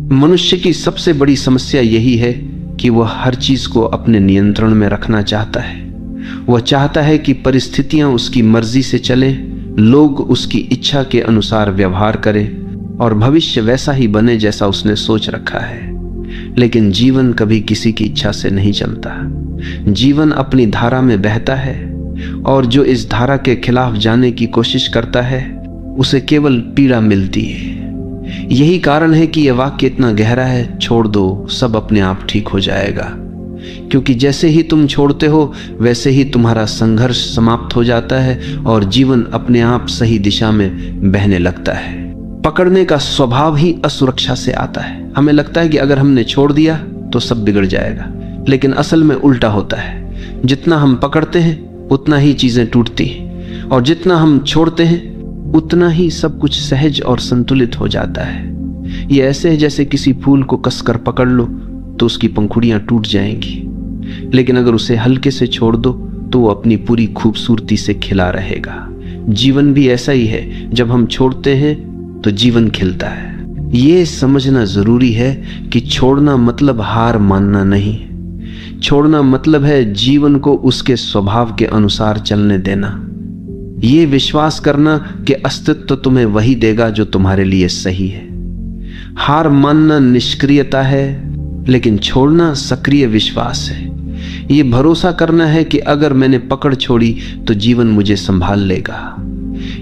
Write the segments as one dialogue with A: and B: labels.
A: मनुष्य की सबसे बड़ी समस्या यही है कि वह हर चीज को अपने नियंत्रण में रखना चाहता है। वह चाहता है कि परिस्थितियां उसकी मर्जी से चले, लोग उसकी इच्छा के अनुसार व्यवहार करें और भविष्य वैसा ही बने जैसा उसने सोच रखा है। लेकिन जीवन कभी किसी की इच्छा से नहीं चलता। जीवन अपनी धारा में बहता है और जो इस धारा के खिलाफ जाने की कोशिश करता है उसे केवल पीड़ा मिलती है। यही कारण है कि यह वाक्य इतना गहरा है, छोड़ दो, सब अपने आप ठीक हो जाएगा। क्योंकि जैसे ही तुम छोड़ते हो वैसे ही तुम्हारा संघर्ष समाप्त हो जाता है और जीवन अपने आप सही दिशा में बहने लगता है। पकड़ने का स्वभाव ही असुरक्षा से आता है। हमें लगता है कि अगर हमने छोड़ दिया तो सब बिगड़ जाएगा, लेकिन असल में उल्टा होता है। जितना हम पकड़ते हैं उतना ही चीजें टूटती हैं और जितना हम छोड़ते हैं उतना ही सब कुछ सहज और संतुलित हो जाता है। ये ऐसे है जैसे किसी फूल को कसकर पकड़ लो तो उसकी पंखुड़ियां टूट जाएंगी, लेकिन अगर उसे हल्के से छोड़ दो तो वो अपनी पूरी खूबसूरती से खिला रहेगा। जीवन भी ऐसा ही है, जब हम छोड़ते हैं तो जीवन खिलता है। ये समझना जरूरी है कि छोड़ना मतलब हार मानना नहीं। छोड़ना मतलब है जीवन को उसके स्वभाव के अनुसार चलने देना। ये विश्वास करना कि अस्तित्व तुम्हें वही देगा जो तुम्हारे लिए सही है। हार मानना निष्क्रियता है, लेकिन छोड़ना सक्रिय विश्वास है। ये भरोसा करना है कि अगर मैंने पकड़ छोड़ी तो जीवन मुझे संभाल लेगा।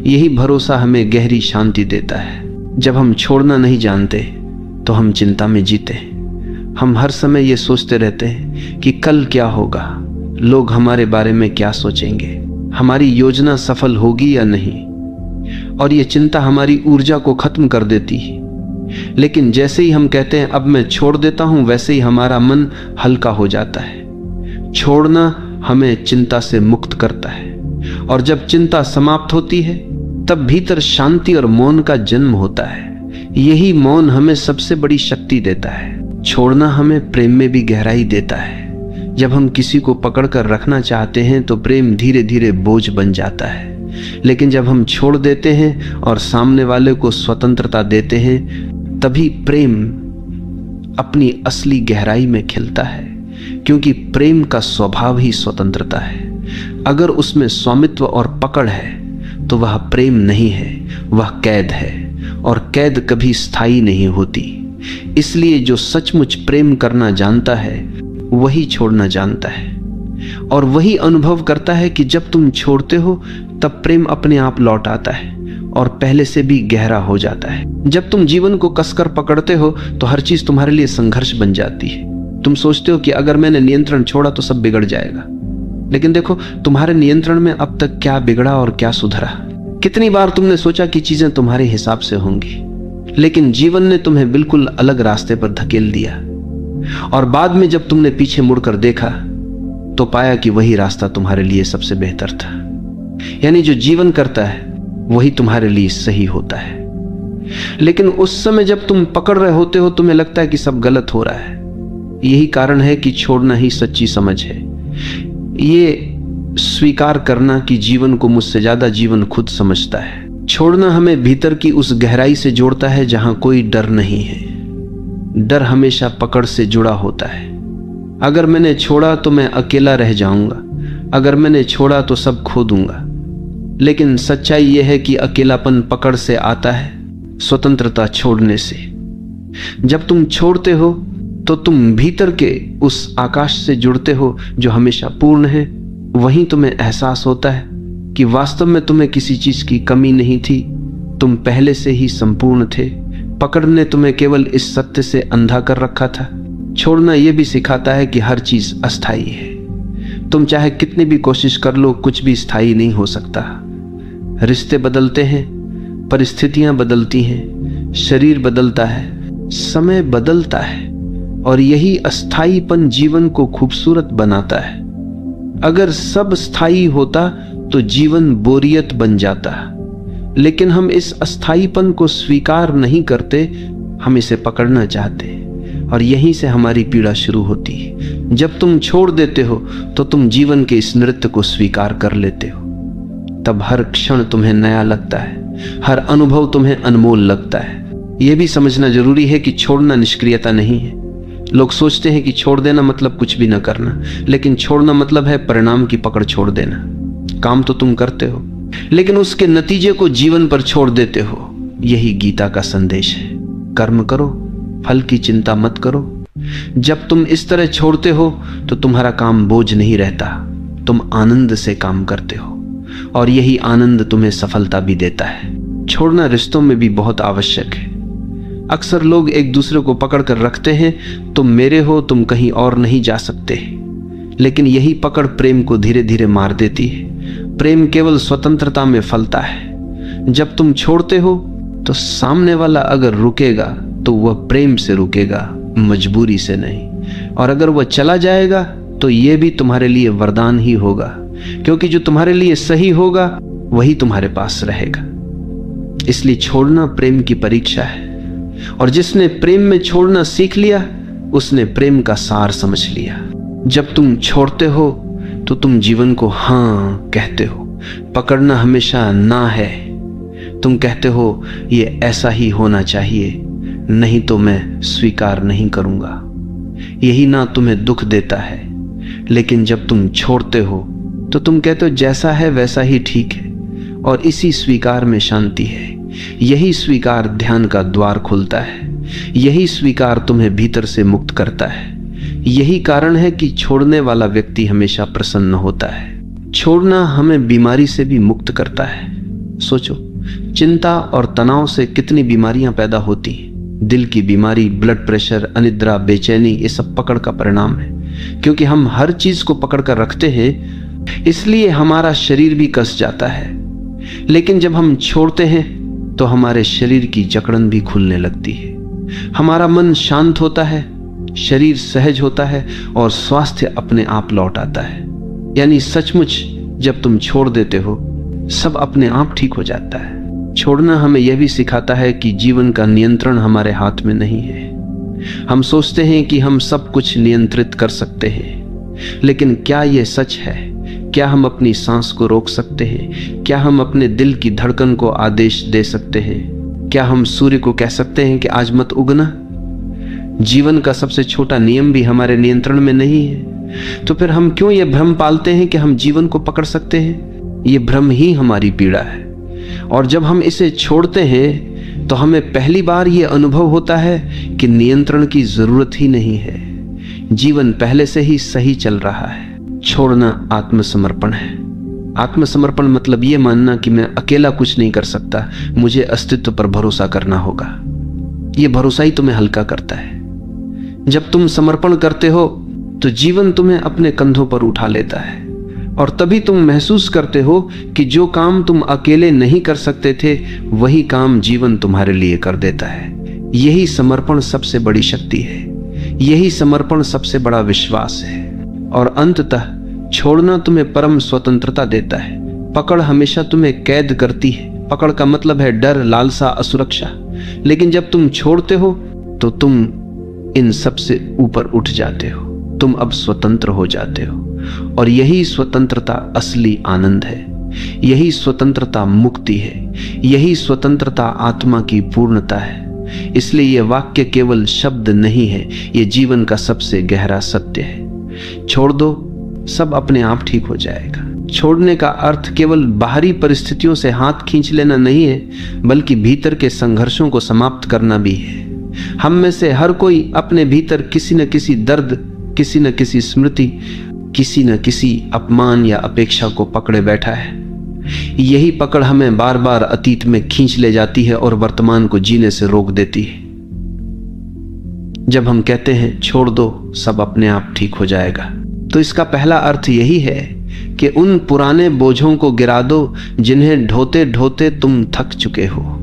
A: यही भरोसा हमें गहरी शांति देता है। जब हम छोड़ना नहीं जानते तो हम चिंता में जीते। हम हर समय ये सोचते रहते हैं कि कल क्या होगा, लोग हमारे बारे में क्या सोचेंगे, हमारी योजना सफल होगी या नहीं, और ये चिंता हमारी ऊर्जा को खत्म कर देती है। लेकिन जैसे ही हम कहते हैं अब मैं छोड़ देता हूं, वैसे ही हमारा मन हल्का हो जाता है। छोड़ना हमें चिंता से मुक्त करता है, और जब चिंता समाप्त होती है तब भीतर शांति और मौन का जन्म होता है। यही मौन हमें सबसे बड़ी शक्ति देता है। छोड़ना हमें प्रेम में भी गहराई देता है। जब हम किसी को पकड़कर रखना चाहते हैं तो प्रेम धीरे धीरे बोझ बन जाता है, लेकिन जब हम छोड़ देते हैं और सामने वाले को स्वतंत्रता देते हैं तभी प्रेम अपनी असली गहराई में खिलता है। क्योंकि प्रेम का स्वभाव ही स्वतंत्रता है। अगर उसमें स्वामित्व और पकड़ है तो वह प्रेम नहीं है, वह कैद है, और कैद कभी स्थायी नहीं होती। इसलिए जो सचमुच प्रेम करना जानता है वही छोड़ना जानता है, और वही अनुभव करता है कि जब तुम छोड़ते हो तब प्रेम अपने आप लौट आता है और पहले से भी गहरा हो जाता है। जब तुम जीवन को कसकर पकड़ते हो तो हर चीज तुम्हारे लिए संघर्ष बन जाती है। तुम सोचते हो कि अगर मैंने नियंत्रण छोड़ा तो सब बिगड़ जाएगा, लेकिन देखो तुम्हारे नियंत्रण में अब तक क्या बिगड़ा और क्या सुधरा। कितनी बार तुमने सोचा कि चीजें तुम्हारे हिसाब से होंगी, लेकिन जीवन ने तुम्हें बिल्कुल अलग रास्ते पर धकेल दिया, और बाद में जब तुमने पीछे मुड़कर देखा तो पाया कि वही रास्ता तुम्हारे लिए सबसे बेहतर था। यानी जो जीवन करता है वही तुम्हारे लिए सही होता है। लेकिन उस समय जब तुम पकड़ रहे होते हो तुम्हें लगता है कि सब गलत हो रहा है। यही कारण है कि छोड़ना ही सच्ची समझ है। ये स्वीकार करना कि जीवन को मुझसे ज्यादा जीवन खुद समझता है। छोड़ना हमें भीतर की उस गहराई से जोड़ता है जहां कोई डर नहीं है। डर हमेशा पकड़ से जुड़ा होता है। अगर मैंने छोड़ा तो मैं अकेला रह जाऊंगा, अगर मैंने छोड़ा तो सब खो दूंगा। लेकिन सच्चाई यह है कि अकेलापन पकड़ से आता है, स्वतंत्रता छोड़ने से। जब तुम छोड़ते हो तो तुम भीतर के उस आकाश से जुड़ते हो जो हमेशा पूर्ण है। वहीं तुम्हें एहसास होता है कि वास्तव में तुम्हें किसी चीज की कमी नहीं थी, तुम पहले से ही संपूर्ण थे। पकड़ ने तुम्हें केवल इस सत्य से अंधा कर रखा था। छोड़ना यह भी सिखाता है कि हर चीज अस्थायी है। तुम चाहे कितनी भी कोशिश कर लो, कुछ भी स्थायी नहीं हो सकता। रिश्ते बदलते हैं, परिस्थितियां बदलती हैं, शरीर बदलता है, समय बदलता है, और यही अस्थायीपन जीवन को खूबसूरत बनाता है। अगर सब स्थायी होता तो जीवन बोरियत बन जाता, लेकिन हम इस अस्थायीपन को स्वीकार नहीं करते, हम इसे पकड़ना चाहते, और यहीं से हमारी पीड़ा शुरू होती है। जब तुम छोड़ देते हो तो तुम जीवन के इस नृत्य को स्वीकार कर लेते हो। तब हर क्षण तुम्हें नया लगता है, हर अनुभव तुम्हें अनमोल लगता है। यह भी समझना जरूरी है कि छोड़ना निष्क्रियता नहीं है। लोग सोचते हैं कि छोड़ देना मतलब कुछ भी न करना, लेकिन छोड़ना मतलब है परिणाम की पकड़ छोड़ देना। काम तो तुम करते हो, लेकिन उसके नतीजे को जीवन पर छोड़ देते हो। यही गीता का संदेश है। कर्म करो, फल की चिंता मत करो। जब तुम इस तरह छोड़ते हो तो तुम्हारा काम बोझ नहीं रहता, तुम आनंद से काम करते हो, और यही आनंद तुम्हें सफलता भी देता है। छोड़ना रिश्तों में भी बहुत आवश्यक है। अक्सर लोग एक दूसरे को पकड़ कर रखते हैं, तुम मेरे हो, तुम कहीं और नहीं जा सकते। लेकिन यही पकड़ प्रेम को धीरे धीरे मार देती है। प्रेम केवल स्वतंत्रता में फलता है। जब तुम छोड़ते हो तो सामने वाला अगर रुकेगा तो वह प्रेम से रुकेगा, मजबूरी से नहीं। और अगर वह चला जाएगा तो यह भी तुम्हारे लिए वरदान ही होगा, क्योंकि जो तुम्हारे लिए सही होगा वही तुम्हारे पास रहेगा। इसलिए छोड़ना प्रेम की परीक्षा है, और जिसने प्रेम में छोड़ना सीख लिया उसने प्रेम का सार समझ लिया। जब तुम छोड़ते हो तो तुम जीवन को हाँ कहते हो। पकड़ना हमेशा ना है। तुम कहते हो ये ऐसा ही होना चाहिए, नहीं तो मैं स्वीकार नहीं करूंगा। यही ना तुम्हें दुख देता है। लेकिन जब तुम छोड़ते हो तो तुम कहते हो जैसा है वैसा ही ठीक है, और इसी स्वीकार में शांति है। यही स्वीकार ध्यान का द्वार खोलता है। यही स्वीकार तुम्हें भीतर से मुक्त करता है। यही कारण है कि छोड़ने वाला व्यक्ति हमेशा प्रसन्न होता है। छोड़ना हमें बीमारी से भी मुक्त करता है। सोचो, चिंता और तनाव से कितनी बीमारियां पैदा होती हैं। दिल की बीमारी, ब्लड प्रेशर, अनिद्रा, बेचैनी, ये सब पकड़ का परिणाम है। क्योंकि हम हर चीज को पकड़ कर रखते हैं, इसलिए हमारा शरीर भी कस जाता है। लेकिन जब हम छोड़ते हैं तो हमारे शरीर की जकड़न भी खुलने लगती है। हमारा मन शांत होता है, शरीर सहज होता है, और स्वास्थ्य अपने आप लौट आता है। यानी सचमुच जब तुम छोड़ देते हो सब अपने आप ठीक हो जाता है। छोड़ना हमें यह भी सिखाता है कि जीवन का नियंत्रण हमारे हाथ में नहीं है। हम सोचते हैं कि हम सब कुछ नियंत्रित कर सकते हैं, लेकिन क्या यह सच है? क्या हम अपनी सांस को रोक सकते हैं? क्या हम अपने दिल की धड़कन को आदेश दे सकते हैं? क्या हम सूर्य को कह सकते हैं कि आज मत उगना? जीवन का सबसे छोटा नियम भी हमारे नियंत्रण में नहीं है। तो फिर हम क्यों यह भ्रम पालते हैं कि हम जीवन को पकड़ सकते हैं? यह भ्रम ही हमारी पीड़ा है। और जब हम इसे छोड़ते हैं तो हमें पहली बार यह अनुभव होता है कि नियंत्रण की जरूरत ही नहीं है। जीवन पहले से ही सही चल रहा है। छोड़ना आत्मसमर्पण है। आत्मसमर्पण मतलब यह मानना कि मैं अकेला कुछ नहीं कर सकता, मुझे अस्तित्व पर भरोसा करना होगा। यह भरोसा ही तुम्हें हल्का करता है। जब तुम समर्पण करते हो तो जीवन तुम्हें अपने कंधों पर उठा लेता है, और तभी तुम महसूस करते हो कि जो काम तुम अकेले नहीं कर सकते थे वही काम जीवन तुम्हारे लिए कर देता है। यही समर्पण सबसे बड़ी शक्ति है। यही समर्पण सबसे बड़ा विश्वास है। और अंततः छोड़ना तुम्हें परम स्वतंत्रता देता है। पकड़ हमेशा तुम्हें कैद करती है। पकड़ का मतलब है डर, लालसा, असुरक्षा। लेकिन जब तुम छोड़ते हो तो तुम इन सब से ऊपर उठ जाते हो। तुम अब स्वतंत्र हो जाते हो, और यही स्वतंत्रता असली आनंद है। यही स्वतंत्रता मुक्ति है। यही स्वतंत्रता आत्मा की पूर्णता है। इसलिए यह वाक्य केवल शब्द नहीं है, यह जीवन का सबसे गहरा सत्य है। छोड़ दो, सब अपने आप ठीक हो जाएगा। छोड़ने का अर्थ केवल बाहरी परिस्थितियों से हाथ खींच लेना नहीं है, बल्कि भीतर के संघर्षों को समाप्त करना भी है। हम में से हर कोई अपने भीतर किसी न किसी दर्द, किसी न किसी स्मृति, किसी न किसी अपमान या अपेक्षा को पकड़े बैठा है। यही पकड़ हमें बार बार अतीत में खींच ले जाती है और वर्तमान को जीने से रोक देती है। जब हम कहते हैं छोड़ दो, सब अपने आप ठीक हो जाएगा, तो इसका पहला अर्थ यही है कि उन पुराने बोझों को गिरा दो जिन्हें ढोते ढोते तुम थक चुके हो।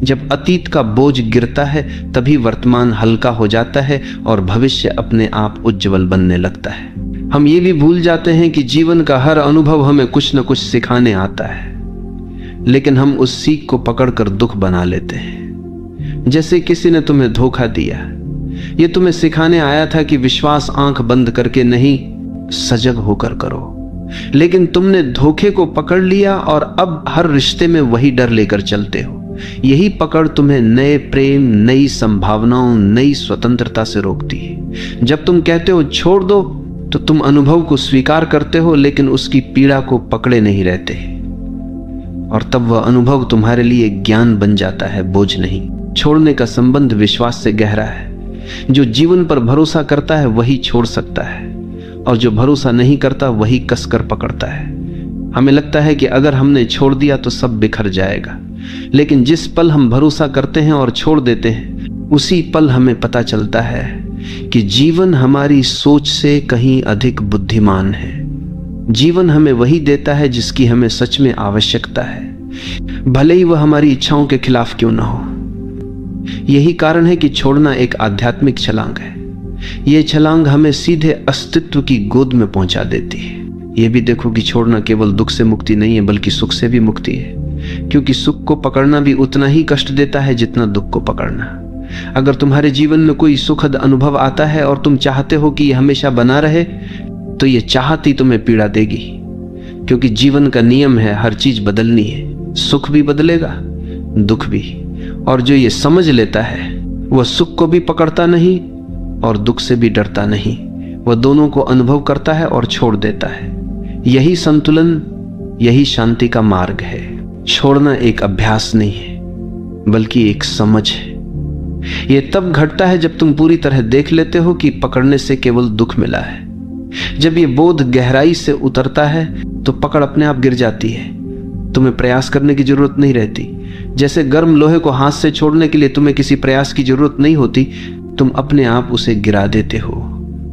A: जब अतीत का बोझ गिरता है तभी वर्तमान हल्का हो जाता है और भविष्य अपने आप उज्जवल बनने लगता है। हम ये भी भूल जाते हैं कि जीवन का हर अनुभव हमें कुछ न कुछ सिखाने आता है, लेकिन हम उस सीख को पकड़कर दुख बना लेते हैं। जैसे किसी ने तुम्हें धोखा दिया, ये तुम्हें सिखाने आया था कि विश्वास आंख बंद करके नहीं, सजग होकर करो। लेकिन तुमने धोखे को पकड़ लिया और अब हर रिश्ते में वही डर लेकर चलते हो। यही पकड़ तुम्हें नए प्रेम, नई संभावनाओं, नई स्वतंत्रता से रोकती है। जब तुम कहते हो छोड़ दो, तो तुम अनुभव को स्वीकार करते हो, लेकिन उसकी पीड़ा को पकड़े नहीं रहते, और तब वह अनुभव तुम्हारे लिए ज्ञान बन जाता है, बोझ नहीं। छोड़ने का संबंध विश्वास से गहरा है। जो जीवन पर भरोसा करता है वही छोड़ सकता है, और जो भरोसा नहीं करता वही कसकर पकड़ता है। हमें लगता है कि अगर हमने छोड़ दिया तो सब बिखर जाएगा, लेकिन जिस पल हम भरोसा करते हैं और छोड़ देते हैं, उसी पल हमें पता चलता है कि जीवन हमारी सोच से कहीं अधिक बुद्धिमान है। जीवन हमें वही देता है जिसकी हमें सच में आवश्यकता है, भले ही वह हमारी इच्छाओं के खिलाफ क्यों ना हो। यही कारण है कि छोड़ना एक आध्यात्मिक छलांग है। यह छलांग हमें सीधे अस्तित्व की गोद में पहुंचा देती है। यह भी देखो कि छोड़ना केवल दुख से मुक्ति नहीं है, बल्कि सुख से भी मुक्ति है, क्योंकि सुख को पकड़ना भी उतना ही कष्ट देता है जितना दुख को पकड़ना। अगर तुम्हारे जीवन में कोई सुखद अनुभव आता है और तुम चाहते हो कि यह हमेशा बना रहे, तो यह चाहत ही तुम्हें पीड़ा देगी, क्योंकि जीवन का नियम है हर चीज बदलनी है। सुख भी बदलेगा, दुख भी। और जो ये समझ लेता है वह सुख को भी पकड़ता नहीं और दुख से भी डरता नहीं, वह दोनों को अनुभव करता है और छोड़ देता है। यही संतुलन, यही शांति का मार्ग है। छोड़ना एक अभ्यास नहीं है, बल्कि एक समझ है। यह तब घटता है जब तुम पूरी तरह देख लेते हो कि पकड़ने से केवल दुख मिला है। जब यह बोध गहराई से उतरता है तो पकड़ अपने आप गिर जाती है। तुम्हें प्रयास करने की जरूरत नहीं रहती। जैसे गर्म लोहे को हाथ से छोड़ने के लिए तुम्हें किसी प्रयास की जरूरत नहीं होती, तुम अपने आप उसे गिरा देते हो।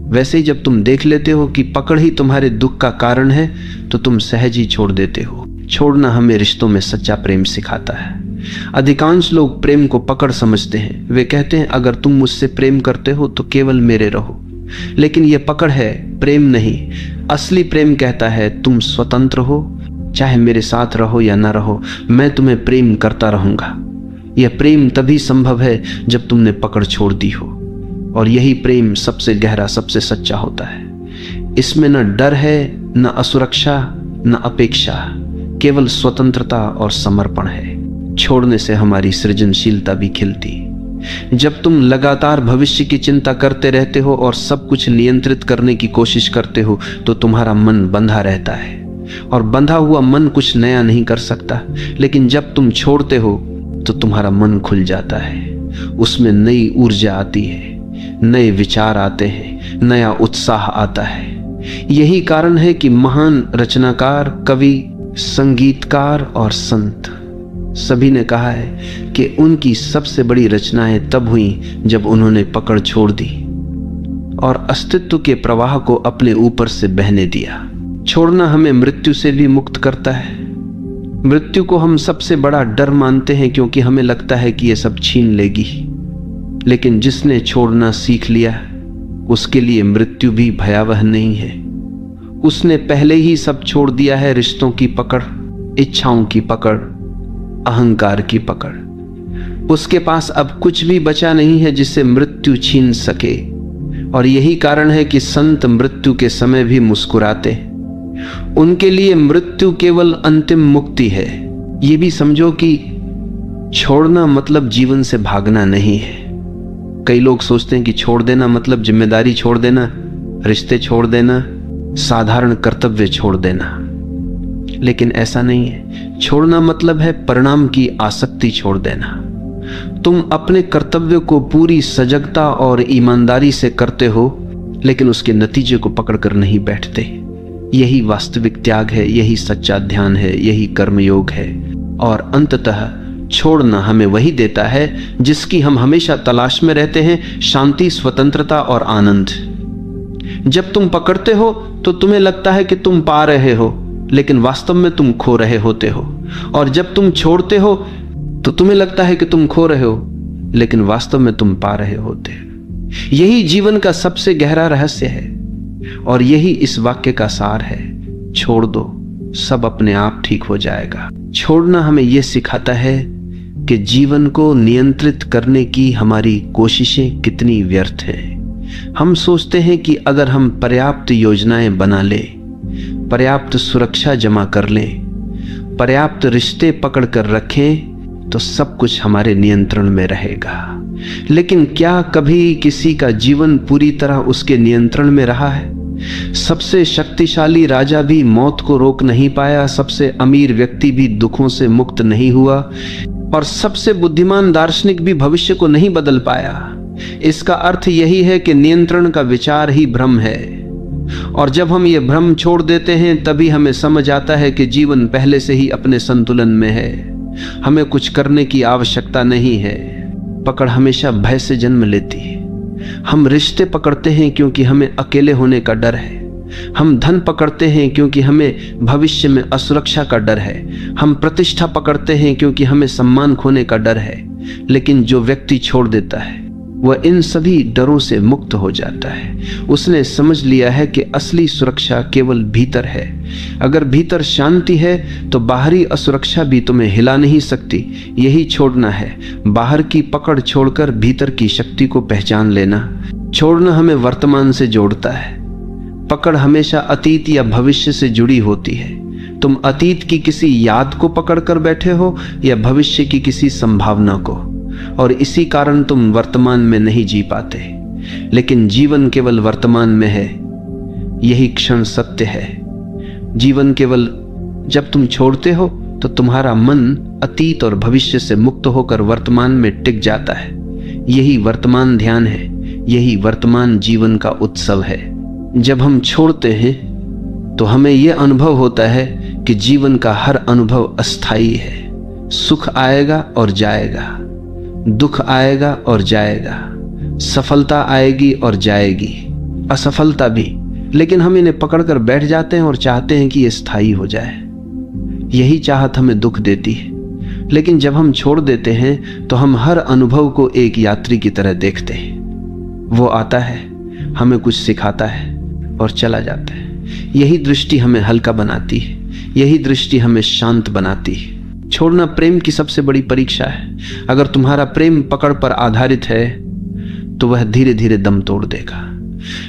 A: वैसे ही जब तुम देख लेते हो कि पकड़ ही तुम्हारे दुख का कारण है, तो तुम सहज ही छोड़ देते हो। छोड़ना हमें रिश्तों में सच्चा प्रेम सिखाता है। अधिकांश लोग प्रेम को पकड़ समझते हैं। वे कहते हैं अगर तुम मुझसे प्रेम करते हो तो केवल मेरे रहो, लेकिन यह पकड़ है, प्रेम नहीं। असली प्रेम कहता है तुम स्वतंत्र हो, चाहे मेरे साथ रहो या ना रहो, मैं तुम्हें प्रेम करता रहूंगा। यह प्रेम तभी संभव है जब तुमने पकड़ छोड़ दी हो, और यही प्रेम सबसे गहरा, सबसे सच्चा होता है। इसमें न डर है, न असुरक्षा, न अपेक्षा, केवल स्वतंत्रता और समर्पण है। छोड़ने से हमारी सृजनशीलता भी खिलती। जब तुम लगातार भविष्य की चिंता करते रहते हो और सब कुछ नियंत्रित करने की कोशिश करते हो, तो तुम्हारा मन बंधा रहता है, और बंधा हुआ मन कुछ नया नहीं कर सकता। लेकिन जब तुम छोड़ते हो तो तुम्हारा मन खुल जाता है, उसमें नई ऊर्जा आती है, नए विचार आते हैं, नया उत्साह आता है। यही कारण है कि महान रचनाकार, कवि, संगीतकार और संत सभी ने कहा है कि उनकी सबसे बड़ी रचनाएं तब हुई जब उन्होंने पकड़ छोड़ दी और अस्तित्व के प्रवाह को अपने ऊपर से बहने दिया। छोड़ना हमें मृत्यु से भी मुक्त करता है। मृत्यु को हम सबसे बड़ा डर मानते हैं, क्योंकि हमें लगता है कि यह सब छीन लेगी। लेकिन जिसने छोड़ना सीख लिया, उसके लिए मृत्यु भी भयावह नहीं है। उसने पहले ही सब छोड़ दिया है। रिश्तों की पकड़, इच्छाओं की पकड़, अहंकार की पकड़। उसके पास अब कुछ भी बचा नहीं है जिसे मृत्यु छीन सके। और यही कारण है कि संत मृत्यु के समय भी मुस्कुराते। उनके लिए मृत्यु केवल अंतिम मुक्ति है। ये भी समझो कि छोड़ना मतलब जीवन से भागना नहीं है। कई लोग सोचते हैं कि छोड़ देना मतलब जिम्मेदारी छोड़ देना, रिश्ते छोड़ देना, साधारण कर्तव्य छोड़ देना, लेकिन ऐसा नहीं है। छोड़ना मतलब है परिणाम की आसक्ति छोड़ देना। तुम अपने कर्तव्य को पूरी सजगता और ईमानदारी से करते हो, लेकिन उसके नतीजे को पकड़कर नहीं बैठते। यही वास्तविक त्याग है, यही सच्चा ध्यान है, यही कर्मयोग है। और अंततः छोड़ना हमें वही देता है जिसकी हम हमेशा तलाश में रहते हैं, शांति, स्वतंत्रता और आनंद। जब तुम पकड़ते हो तो तुम्हें लगता है कि तुम पा रहे हो, लेकिन वास्तव में तुम खो रहे होते हो। और जब तुम छोड़ते हो तो तुम्हें लगता है कि तुम खो रहे हो, लेकिन वास्तव में तुम पा रहे होते हो। यही जीवन का सबसे गहरा रहस्य है, और यही इस वाक्य का सार है। छोड़ दो, सब अपने आप ठीक हो जाएगा। छोड़ना हमें यह सिखाता है कि जीवन को नियंत्रित करने की हमारी कोशिशें कितनी व्यर्थ हैं। हम सोचते हैं कि अगर हम पर्याप्त योजनाएं बना लें, पर्याप्त सुरक्षा जमा कर लें, पर्याप्त रिश्ते पकड़ कर रखें, तो सब कुछ हमारे नियंत्रण में रहेगा। लेकिन क्या कभी किसी का जीवन पूरी तरह उसके नियंत्रण में रहा है? सबसे शक्तिशाली राजा भी मौत को रोक नहीं पाया, सबसे अमीर व्यक्ति भी दुखों से मुक्त नहीं हुआ, और सबसे बुद्धिमान दार्शनिक भी भविष्य को नहीं बदल पाया। इसका अर्थ यही है कि नियंत्रण का विचार ही भ्रम है, और जब हम ये भ्रम छोड़ देते हैं तभी हमें समझ आता है कि जीवन पहले से ही अपने संतुलन में है। हमें कुछ करने की आवश्यकता नहीं है। पकड़ हमेशा भय से जन्म लेती है। हम रिश्ते पकड़ते हैं क्योंकि हमें अकेले होने का डर है। हम धन पकड़ते हैं क्योंकि हमें भविष्य में असुरक्षा का डर है। हम प्रतिष्ठा पकड़ते हैं क्योंकि हमें सम्मान खोने का डर है। लेकिन जो व्यक्ति छोड़ देता है वह इन सभी डरों से मुक्त हो जाता है। उसने समझ लिया है कि असली सुरक्षा केवल भीतर है। अगर भीतर शांति है तो बाहरी असुरक्षा भी तुम्हें हिला नहीं सकती। यही छोड़ना है, बाहर की पकड़ छोड़कर भीतर की शक्ति को पहचान लेना। छोड़ना हमें वर्तमान से जोड़ता है। पकड़ हमेशा अतीत या भविष्य से जुड़ी होती है। तुम अतीत की किसी याद को पकड़कर बैठे हो या भविष्य की किसी संभावना को, और इसी कारण तुम वर्तमान में नहीं जी पाते। लेकिन जीवन केवल वर्तमान में है, यही क्षण सत्य है। जीवन केवल जब तुम छोड़ते हो तो तुम्हारा मन अतीत और भविष्य से मुक्त होकर वर्तमान में टिक जाता है। यही वर्तमान ध्यान है, यही वर्तमान जीवन का उत्सव है। जब हम छोड़ते हैं तो हमें यह अनुभव होता है कि जीवन का हर अनुभव अस्थायी है। सुख आएगा और जाएगा, दुख आएगा और जाएगा, सफलता आएगी और जाएगी, असफलता भी। लेकिन हम इन्हें पकड़कर बैठ जाते हैं और चाहते हैं कि ये स्थायी हो जाए। यही चाहत हमें दुख देती है। लेकिन जब हम छोड़ देते हैं तो हम हर अनुभव को एक यात्री की तरह देखते हैं। वो आता है, हमें कुछ सिखाता है और चला जाता है। यही दृष्टि हमें हल्का बनाती है, यही दृष्टि हमें शांत बनाती है। छोड़ना प्रेम की सबसे बड़ी परीक्षा है। अगर तुम्हारा प्रेम पकड़ पर आधारित है तो वह धीरे धीरे दम तोड़ देगा।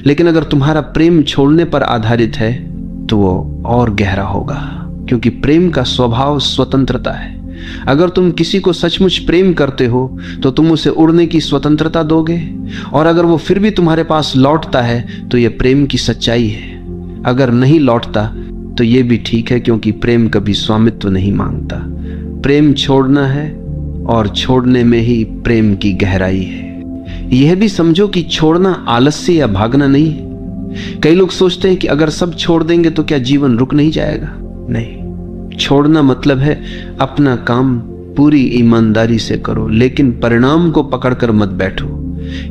A: लेकिन अगर तुम्हारा प्रेम छोड़ने पर आधारित है तो वो और गहरा होगा, क्योंकि प्रेम का स्वभाव स्वतंत्रता है। अगर तुम किसी को सचमुच प्रेम करते हो तो तुम उसे उड़ने की स्वतंत्रता दोगे, और अगर वो फिर भी तुम्हारे पास लौटता है तो यह प्रेम की सच्चाई है। अगर नहीं लौटता तो यह भी ठीक है, क्योंकि प्रेम कभी स्वामित्व नहीं मांगता। प्रेम छोड़ना है, और छोड़ने में ही प्रेम की गहराई है। यह भी समझो कि छोड़ना आलस्य या भागना नहीं है। कई लोग सोचते हैं कि अगर सब छोड़ देंगे तो क्या जीवन रुक नहीं जाएगा। नहीं, छोड़ना मतलब है अपना काम पूरी ईमानदारी से करो, लेकिन परिणाम को पकड़कर मत बैठो।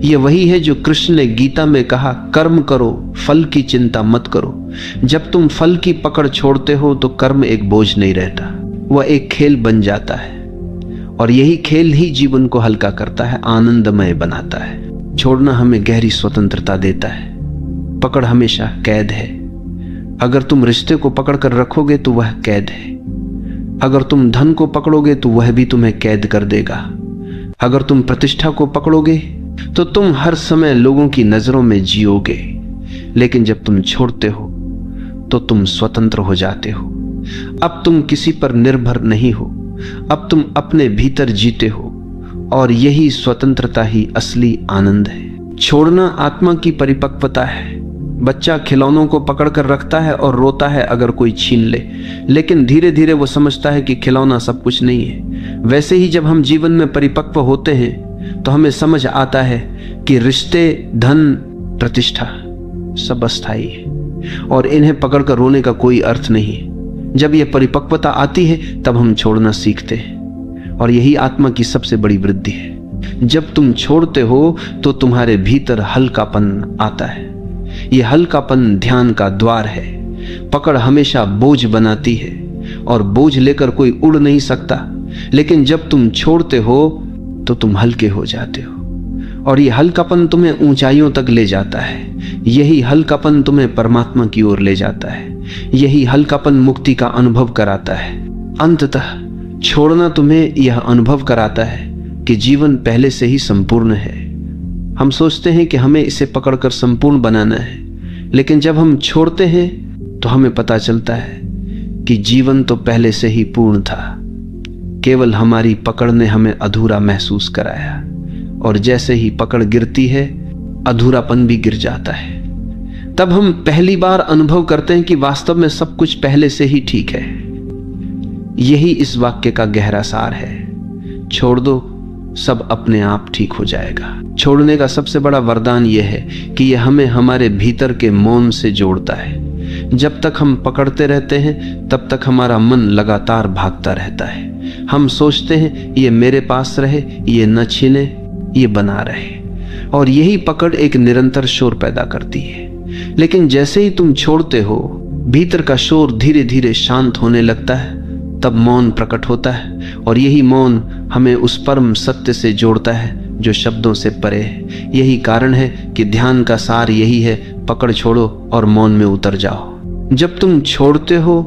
A: यह वही है जो कृष्ण ने गीता में कहा, कर्म करो, फल की चिंता मत करो। जब तुम फल की पकड़ छोड़ते हो तो कर्म एक बोझ नहीं रहता, वह एक खेल बन जाता है। और यही खेल ही जीवन को हल्का करता है, आनंदमय बनाता है। छोड़ना हमें गहरी स्वतंत्रता देता है। पकड़ हमेशा कैद है। अगर तुम रिश्ते को पकड़कर रखोगे तो वह कैद है। अगर तुम धन को पकड़ोगे तो वह भी तुम्हें कैद कर देगा। अगर तुम प्रतिष्ठा को पकड़ोगे तो तुम हर समय लोगों की नजरों में जियोगे। लेकिन जब तुम छोड़ते हो तो तुम स्वतंत्र हो जाते हो। अब तुम किसी पर निर्भर नहीं हो, अब तुम अपने भीतर जीते हो, और यही स्वतंत्रता ही असली आनंद है। छोड़ना आत्मा की परिपक्वता है। बच्चा खिलौनों को पकड़कर रखता है और रोता है अगर कोई छीन ले, लेकिन धीरे धीरे वो समझता है कि खिलौना सब कुछ नहीं है। वैसे ही जब हम जीवन में परिपक्व होते हैं तो हमें समझ आता है कि रिश्ते, धन, प्रतिष्ठा सब अस्थायी है, और इन्हें पकड़कर रोने का कोई अर्थ नहीं है। जब यह परिपक्वता आती है तब हम छोड़ना सीखते हैं, और यही आत्मा की सबसे बड़ी वृद्धि है। जब तुम छोड़ते हो तो तुम्हारे भीतर हल्कापन आता है। यह हल्कापन ध्यान का द्वार है। पकड़ हमेशा बोझ बनाती है, और बोझ लेकर कोई उड़ नहीं सकता। लेकिन जब तुम छोड़ते हो तो तुम हल्के हो जाते हो, और यह हल्कापन तुम्हें ऊंचाइयों तक ले जाता है। यही हल्कापन तुम्हें परमात्मा की ओर ले जाता है। यही हल्कापन मुक्ति का अनुभव कराता है। अंततः छोड़ना तुम्हें यह अनुभव कराता है कि जीवन पहले से ही संपूर्ण है। हम सोचते हैं कि हमें इसे पकड़कर संपूर्ण बनाना है, लेकिन जब हम छोड़ते हैं तो हमें पता चलता है कि जीवन तो पहले से ही पूर्ण था। केवल हमारी पकड़ ने हमें अधूरा महसूस कराया, और जैसे ही पकड़ गिरती है अधूरापन भी गिर जाता है। तब हम पहली बार अनुभव करते हैं कि वास्तव में सब कुछ पहले से ही ठीक है। यही इस वाक्य का गहरा सार है। छोड़ दो, सब अपने आप ठीक हो जाएगा। छोड़ने का सबसे बड़ा वरदान यह है कि यह हमें हमारे भीतर के मौन से जोड़ता है। जब तक हम पकड़ते रहते हैं तब तक हमारा मन लगातार भागता रहता है। हम सोचते हैं ये मेरे पास रहे, ये न छीने, ये बना रहे, और यही पकड़ एक निरंतर शोर पैदा करती है। लेकिन जैसे ही तुम छोड़ते हो, भीतर का शोर धीरे धीरे शांत होने लगता है। तब मौन प्रकट होता है, और यही मौन हमें उस परम सत्य से जोड़ता है जो शब्दों से परे है। यही कारण है कि ध्यान का सार यही है, पकड़ छोड़ो और मौन में उतर जाओ। जब तुम छोड़ते हो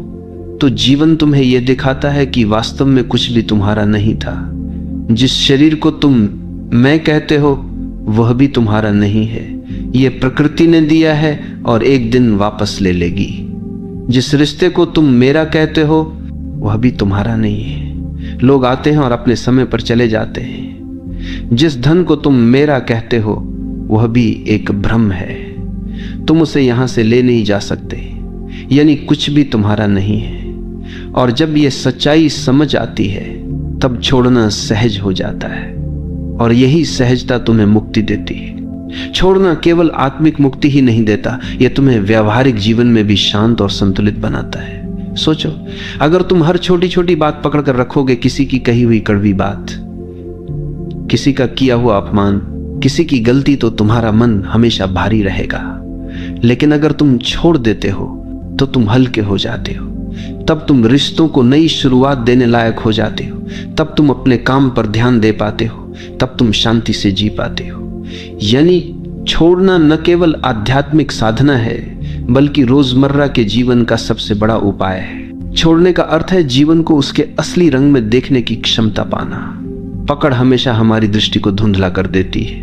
A: तो जीवन तुम्हें यह दिखाता है कि वास्तव में कुछ भी तुम्हारा नहीं था। जिस शरीर को तुम मैं कहते हो वह भी तुम्हारा नहीं है, यह प्रकृति ने दिया है और एक दिन वापस ले लेगी। जिस रिश्ते को तुम मेरा कहते हो वह भी तुम्हारा नहीं है, लोग आते हैं और अपने समय पर चले जाते हैं। जिस धन को तुम मेरा कहते हो वह भी एक भ्रम है, तुम उसे यहां से ले नहीं जा सकते, यानी कुछ भी तुम्हारा नहीं है। और जब यह सच्चाई समझ आती है तब छोड़ना सहज हो जाता है, और यही सहजता तुम्हें मुक्ति देती है। छोड़ना केवल आत्मिक मुक्ति ही नहीं देता, यह तुम्हें व्यावहारिक जीवन में भी शांत और संतुलित बनाता है। सोचो, अगर तुम हर छोटी छोटी बात पकड़ कर रखोगे, किसी की कही हुई कड़वी बात, किसी का किया हुआ अपमान, किसी की गलती, तो तुम्हारा मन हमेशा भारी रहेगा। लेकिन अगर तुम छोड़ देते हो तो तुम हल्के हो जाते हो। तब तुम रिश्तों को नई शुरुआत देने लायक हो जाते हो। तब तुम अपने काम पर ध्यान दे पाते हो। तब तुम शांति से जी पाते हो। यानी छोड़ना न केवल आध्यात्मिक साधना है बल्कि रोजमर्रा के जीवन का सबसे बड़ा उपाय है। छोड़ने का अर्थ है जीवन को उसके असली रंग में देखने की क्षमता पाना। पकड़ हमेशा हमारी दृष्टि को धुंधला कर देती है।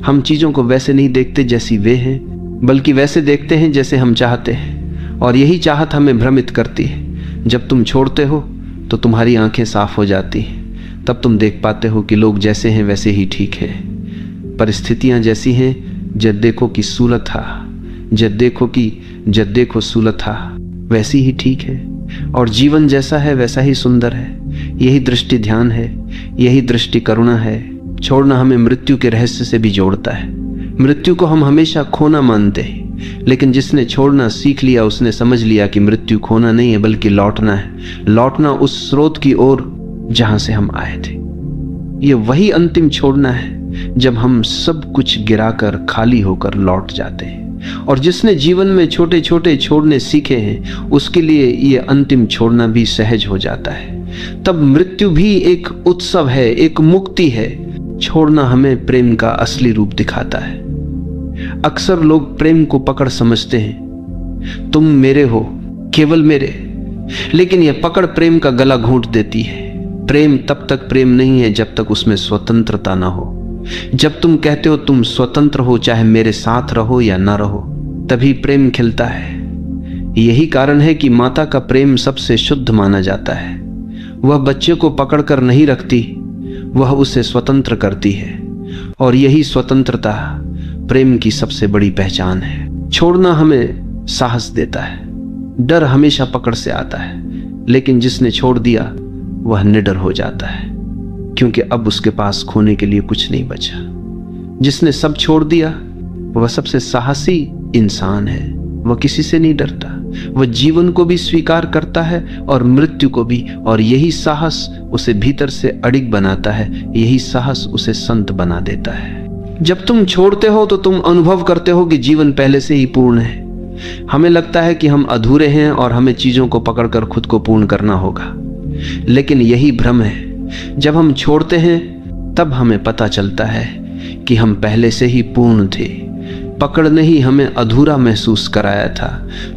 A: हम चीजों को वैसे नहीं देखते जैसी वे हैं, बल्कि वैसे देखते हैं जैसे हम चाहते हैं, और यही चाहत हमें भ्रमित करती है। जब तुम छोड़ते हो तो तुम्हारी आंखें साफ हो जाती हैं। तब तुम देख पाते हो कि लोग जैसे हैं वैसे ही ठीक है, परिस्थितियां जैसी हैं, जब देखो कि सूलत था, जब देखो सूलत था, वैसी ही ठीक है, और जीवन जैसा है वैसा ही सुंदर है। यही दृष्टि ध्यान है, यही दृष्टि करुणा है। छोड़ना हमें मृत्यु के रहस्य से भी जोड़ता है। मृत्यु को हम हमेशा खोना मानते हैं, लेकिन जिसने छोड़ना सीख लिया उसने समझ लिया कि मृत्यु खोना नहीं है बल्कि लौटना है। लौटना उस स्रोत की ओर जहां से हम आए थे। ये वही अंतिम छोड़ना है जब हम सब कुछ गिराकर खाली होकर लौट जाते हैं। और जिसने जीवन में छोटे छोटे छोड़ने सीखे हैं उसके लिए ये अंतिम छोड़ना भी सहज हो जाता है। तब मृत्यु भी एक उत्सव है, एक मुक्ति है। छोड़ना हमें प्रेम का असली रूप दिखाता है। अक्सर लोग प्रेम को पकड़ समझते हैं, तुम मेरे हो, केवल मेरे, लेकिन यह पकड़ प्रेम का गला घोंट देती है। प्रेम तब तक प्रेम नहीं है जब तक उसमें स्वतंत्रता ना हो। जब तुम कहते हो तुम स्वतंत्र हो, चाहे मेरे साथ रहो या ना रहो, तभी प्रेम खिलता है। यही कारण है कि माता का प्रेम सबसे शुद्ध माना जाता है। वह बच्चे को पकड़कर नहीं रखती, वह उसे स्वतंत्र करती है, और यही स्वतंत्रता प्रेम की सबसे बड़ी पहचान है। छोड़ना हमें साहस देता है। डर हमेशा पकड़ से आता है, लेकिन जिसने छोड़ दिया वह निडर हो जाता है, क्योंकि अब उसके पास खोने के लिए कुछ नहीं बचा। जिसने सब छोड़ दिया वह सबसे साहसी इंसान है। वह किसी से नहीं डरता, वह जीवन को भी स्वीकार करता है और मृत्यु को भी, और यही साहस उसे भीतर से अडिग बनाता है। यही साहस उसे संत बना देता है। जब तुम छोड़ते हो तो तुम अनुभव करते हो कि जीवन पहले से ही पूर्ण है। हमें लगता है कि हम अधूरे हैं और हमें चीजों को पकड़कर खुद को पूर्ण करना होगा, लेकिन यही भ्रम है। जब हम छोड़ते हैं तब हमें पता चलता है कि हम पहले से ही पूर्ण थे। पकड़ ने ही हमें अधूरा महसूस कराया था।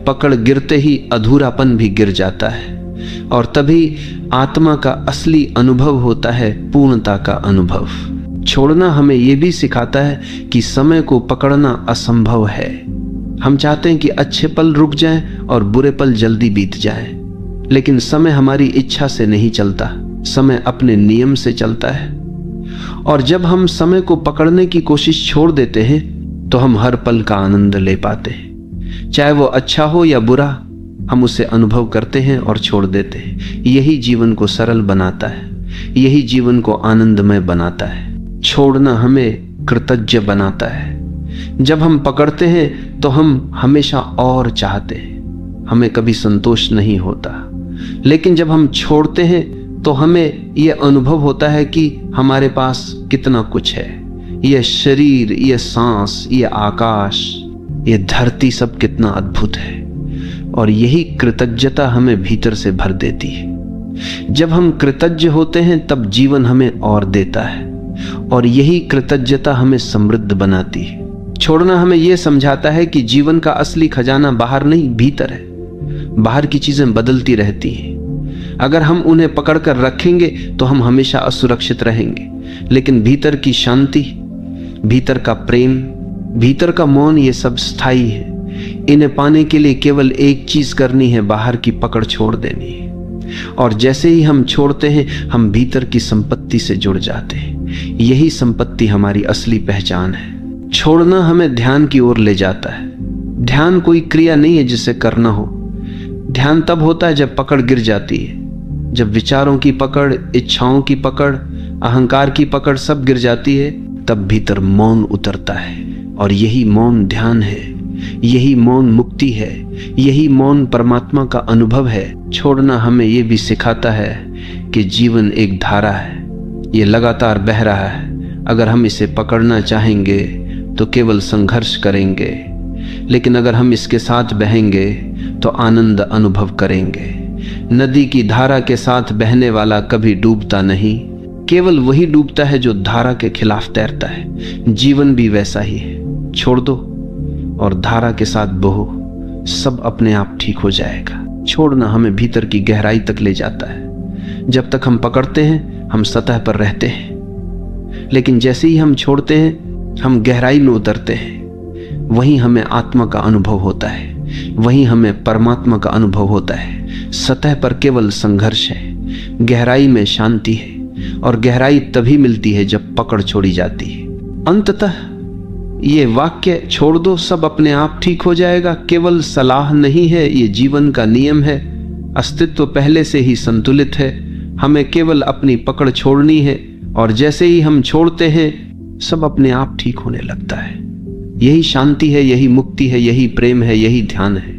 A: पकड़ गिरते ही अधूरापन भी गिर जाता है, और तभी आत्मा का असली अनुभव होता है, पूर्णता का अनुभव। छोड़ना हमें यह भी सिखाता है कि समय को पकड़ना असंभव है। हम चाहते हैं कि अच्छे पल रुक जाएं और बुरे पल जल्दी बीत जाएं, लेकिन समय हमारी इच्छा से नहीं चलता। समय अपने नियम से चलता है, और जब हम समय को पकड़ने की कोशिश छोड़ देते हैं तो हम हर पल का आनंद ले पाते हैं। चाहे वो अच्छा हो या बुरा, हम उसे अनुभव करते हैं और छोड़ देते हैं। यही जीवन को सरल बनाता है, यही जीवन को आनंदमय बनाता है। छोड़ना हमें कृतज्ञ बनाता है। जब हम पकड़ते हैं तो हम हमेशा और चाहते हैं, हमें कभी संतोष नहीं होता। लेकिन जब हम छोड़ते हैं तो हमें यह अनुभव होता है कि हमारे पास कितना कुछ है। यह शरीर, यह सांस, यह आकाश, यह धरती सब कितना अद्भुत है। और यही कृतज्ञता हमें भीतर से भर देती है। जब हम कृतज्ञ होते हैं तब जीवन हमें और देता है, और यही कृतज्ञता हमें समृद्ध बनाती है। छोड़ना हमें यह समझाता है कि जीवन का असली खजाना बाहर नहीं, भीतर है। बाहर की चीजें बदलती रहती हैं। अगर हम उन्हें पकड़कर रखेंगे तो हम हमेशा असुरक्षित रहेंगे। लेकिन भीतर की शांति, भीतर का प्रेम, भीतर का मौन, ये सब स्थायी है। इन्हें पाने के लिए केवल एक चीज करनी है, बाहर की पकड़ छोड़ देनी है। और जैसे ही हम छोड़ते हैं, हम भीतर की संपत्ति से जुड़ जाते हैं। यही संपत्ति हमारी असली पहचान है। छोड़ना हमें ध्यान की ओर ले जाता है। ध्यान कोई क्रिया नहीं है जिसे करना हो। ध्यान तब होता है जब पकड़ गिर जाती है, जब विचारों की पकड़, इच्छाओं की पकड़, अहंकार की पकड़ सब गिर जाती है, तब भीतर मौन उतरता है। और यही मौन ध्यान है, यही मौन मुक्ति है, यही मौन परमात्मा का अनुभव है। छोड़ना हमें यह भी सिखाता है कि जीवन एक धारा है, ये लगातार बह रहा है। अगर हम इसे पकड़ना चाहेंगे तो केवल संघर्ष करेंगे, लेकिन अगर हम इसके साथ बहेंगे तो आनंद अनुभव करेंगे। नदी की धारा के साथ बहने वाला कभी डूबता नहीं, केवल वही डूबता है जो धारा के खिलाफ तैरता है। जीवन भी वैसा ही है। छोड़ दो और धारा के साथ बहो, सब अपने आप ठीक हो जाएगा। छोड़ना हमें भीतर की गहराई तक ले जाता है। जब तक हम पकड़ते हैं हम सतह पर रहते हैं, लेकिन जैसे ही हम छोड़ते हैं हम गहराई में उतरते हैं। वहीं हमें आत्मा का अनुभव होता है, वहीं हमें परमात्मा का अनुभव होता है। सतह पर केवल संघर्ष है, गहराई में शांति है। और गहराई तभी मिलती है जब पकड़ छोड़ी जाती है। अंततः ये वाक्य, छोड़ दो सब अपने आप ठीक हो जाएगा, केवल सलाह नहीं है, ये जीवन का नियम है। अस्तित्व पहले से ही संतुलित है, हमें केवल अपनी पकड़ छोड़नी है। और जैसे ही हम छोड़ते हैं सब अपने आप ठीक होने लगता है। यही शांति है, यही मुक्ति है, यही प्रेम है, यही ध्यान है।